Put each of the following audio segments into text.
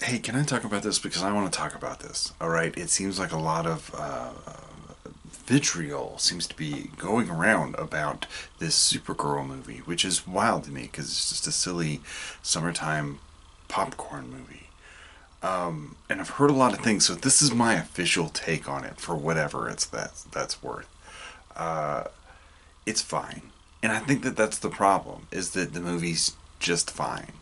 Hey, can I talk about this? Because I want to talk about this. All right. It seems like a lot of vitriol seems to be going around about this Supergirl movie, which is wild to me because it's just a silly summertime popcorn movie. And I've heard a lot of things, so this is my official take on it for whatever that's worth. It's fine, and I think that that's the problem is that the movie's just fine.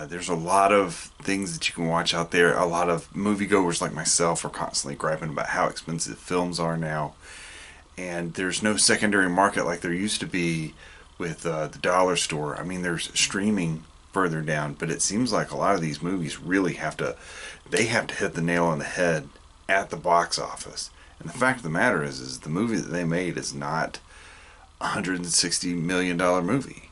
There's a lot of things that you can watch out there. A lot of moviegoers like myself are constantly griping about how expensive films are now, and there's no secondary market like there used to be with the dollar store. I mean, there's streaming further down, but it seems like a lot of these movies really have to hit the nail on the head at the box office. And the fact of the matter is the movie that they made is not $160 million movie.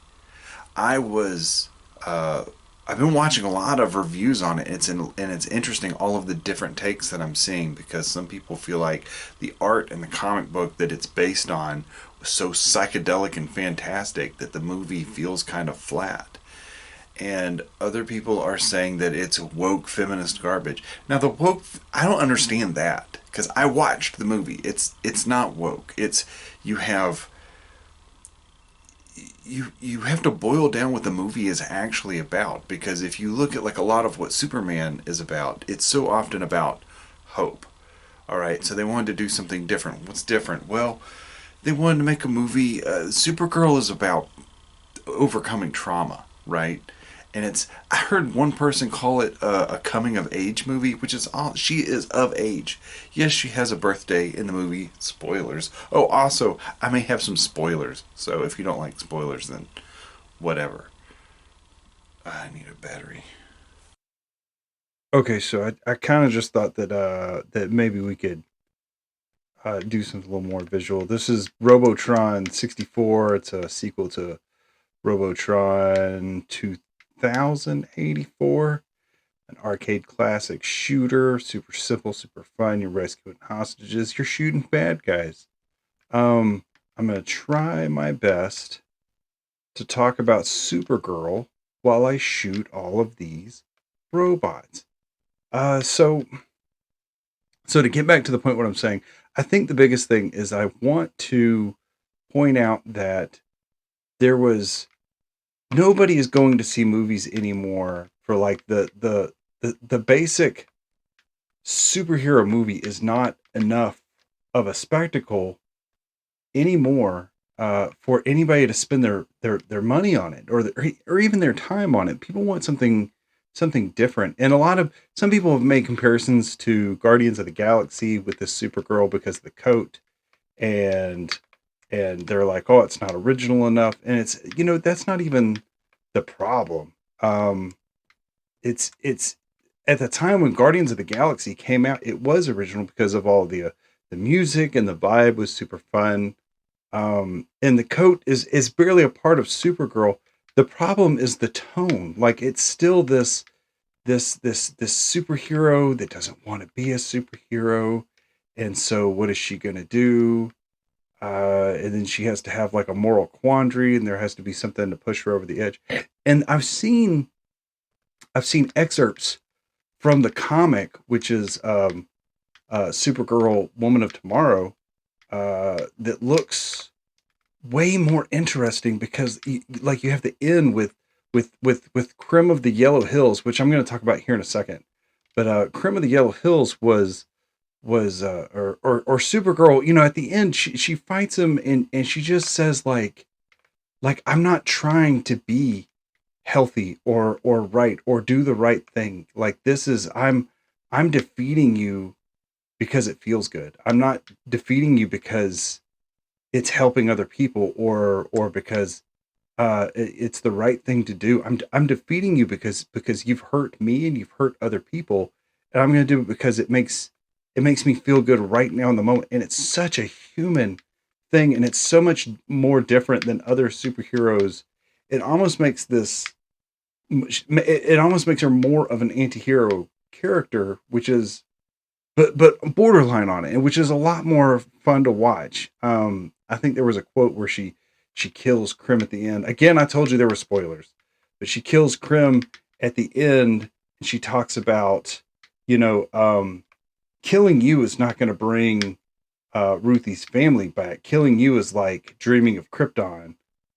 I was I've been watching a lot of reviews on it. And it's interesting all of the different takes that I'm seeing because some people feel like the art and the comic book that it's based on was so psychedelic and fantastic that the movie feels kind of flat. And other people are saying that it's woke feminist garbage. Now the woke, I don't understand that because I watched the movie. It's not woke. It's you have you have to boil down what the movie is actually about because if you look at like a lot of what Superman is about, it's so often about hope. All right, so they wanted to do something different. What's different? Well, they wanted to make a movie. Supergirl is about overcoming trauma, right? And it's I heard one person call it a coming of age movie, which is all she is of age. Yes, she has a birthday in the movie. Spoilers. Oh, also I may have some spoilers. So if you don't like spoilers, then whatever. I need a battery. Okay, so I kind of just thought that maybe we could do something a little more visual. This is Robotron 64. It's a sequel to Robotron 2084, an arcade classic shooter. Super simple, super fun. You're rescuing hostages. You're shooting bad guys. Um, I'm gonna try my best to talk about Supergirl while I shoot all of these robots. So to get back to the point, what I'm saying, I think the biggest thing is I want to point out that there was nobody is going to see movies anymore for like the basic superhero movie is not enough of a spectacle anymore for anybody to spend their money on it or even their time on it. People want something different, and a lot of some people have made comparisons to Guardians of the Galaxy with this Supergirl because of the coat, and they're like, oh, it's not original enough, and it's that's not even the problem. It's at the time when Guardians of the Galaxy came out, it was original because of all the music and the vibe was super fun. And the coat is barely a part of Supergirl. The problem is the tone. Like it's still this superhero that doesn't want to be a superhero, and so what is she gonna do? And then she has to have like a moral quandary, and there has to be something to push her over the edge. And I've seen excerpts from the comic, which is Supergirl, Woman of Tomorrow, that looks way more interesting because like you have the end with Crim of the Yellow Hills, which I'm going to talk about here in a second. But Crim of the Yellow Hills was or Supergirl. At the end, she fights him and she just says like I'm not trying to be healthy or right or do the right thing. Like this is I'm defeating you because it feels good. I'm not defeating you because it's helping other people or because it's the right thing to do. I'm defeating you because you've hurt me and you've hurt other people, and I'm going to do it because it makes me feel good right now in the moment. And it's such a human thing, and it's so much more different than other superheroes. It almost makes this it almost makes her more of an anti-hero character, which is but borderline on it, and which is a lot more fun to watch. I think there was a quote where she kills Krim at the end. Again, I told you there were spoilers, but she kills Krim at the end, and she talks about, you know, killing you is not going to bring Ruthie's family back. Killing you is like dreaming of Krypton.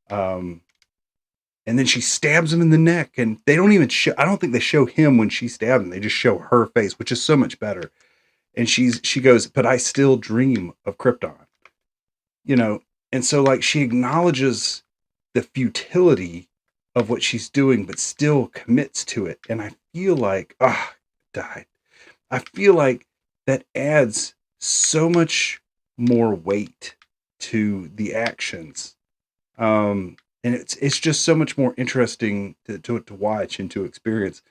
Um, and then she stabs him in the neck, and they don't even show. I don't think they show him when she stabbed him. They just show her face, which is so much better. And she goes, "But I still dream of Krypton," you know. And so like she acknowledges the futility of what she's doing, but still commits to it. And I feel like, died. I feel like that adds so much more weight to the actions. And it's just so much more interesting to watch and to experience.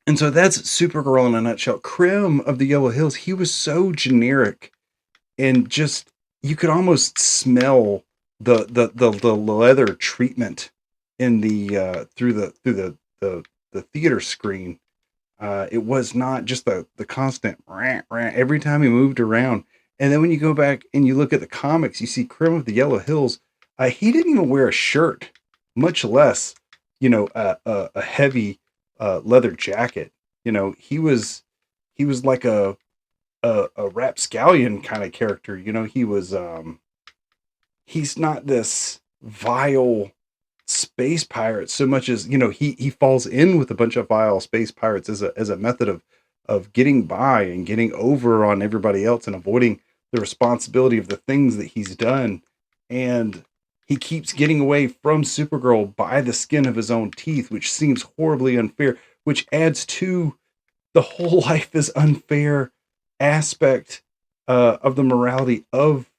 And so that's Supergirl in a nutshell. Krim of the Yellow Hills, he was so generic and just you could almost smell the leather treatment in the through the theater screen. It was not just the constant rant, rant every time he moved around. And then when you go back and you look at the comics, you see Krim of the Yellow Hills. He didn't even wear a shirt, much less, a heavy leather jacket. He was like a rapscallion kind of character. He's not this vile space pirate so much as he falls in with a bunch of vile space pirates as a method of getting by and getting over on everybody else and avoiding the responsibility of the things that he's done. And he keeps getting away from Supergirl by the skin of his own teeth, which seems horribly unfair, which adds to the whole life is unfair aspect of the morality of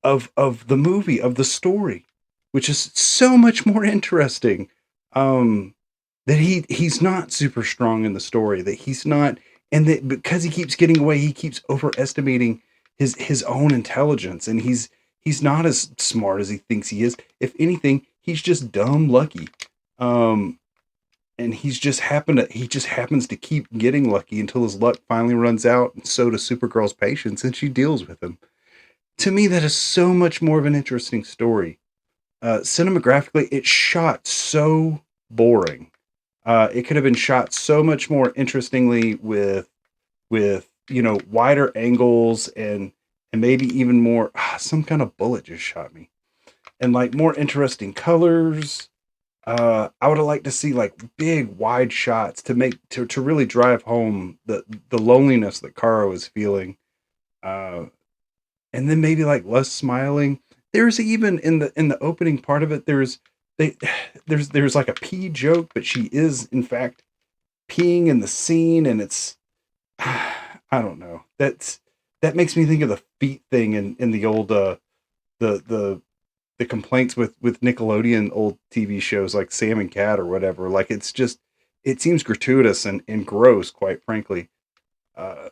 the movie, of the story, which is so much more interesting. That he's not super strong in the story, that he's not, and that because he keeps getting away, he keeps overestimating his own intelligence, and he's not as smart as he thinks he is. If anything, he's just dumb lucky. And he just happens to keep getting lucky until his luck finally runs out, and so does Supergirl's patience, and she deals with him. To me, that is so much more of an interesting story. Cinematographically, it's shot so boring. It could have been shot so much more interestingly with wider angles and maybe even more. Some kind of bullet just shot me, and like more interesting colors. I would have liked to see like big wide shots to really drive home the loneliness that Kara was feeling. And then maybe like less smiling. There's even in the opening part of it, they there's like a pee joke, but she is in fact peeing in the scene, and it's I don't know. That makes me think of the feet thing in the old the the complaints with Nickelodeon old TV shows like Sam and Cat or whatever. Like it seems gratuitous and gross, quite frankly. Uh,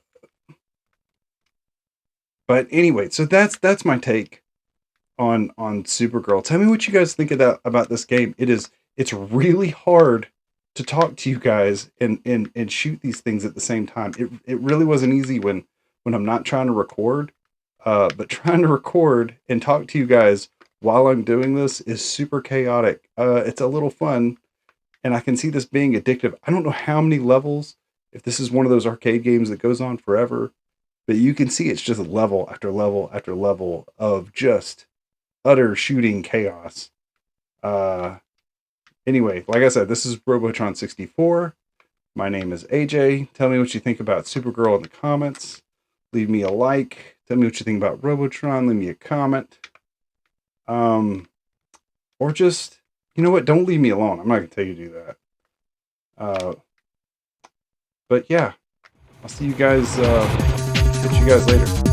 but anyway, so that's my take on Supergirl. Tell me what you guys think about this game. It's really hard to talk to you guys and shoot these things at the same time. It really wasn't easy when I'm not trying to record. But trying to record and talk to you guys while I'm doing this is super chaotic. It's a little fun, and I can see this being addictive. I don't know how many levels, if this is one of those arcade games that goes on forever, but you can see it's just level after level after level of just utter shooting chaos. Uh, anyway, like I said, this is Robotron 64. My name is AJ. Tell me what you think about Supergirl in the comments. Leave me a like. Tell me what you think about Robotron. Leave me a comment. Or just, you know what? Don't leave me alone. I'm not going to tell you to do that. But yeah, I'll see you guys, catch you guys later.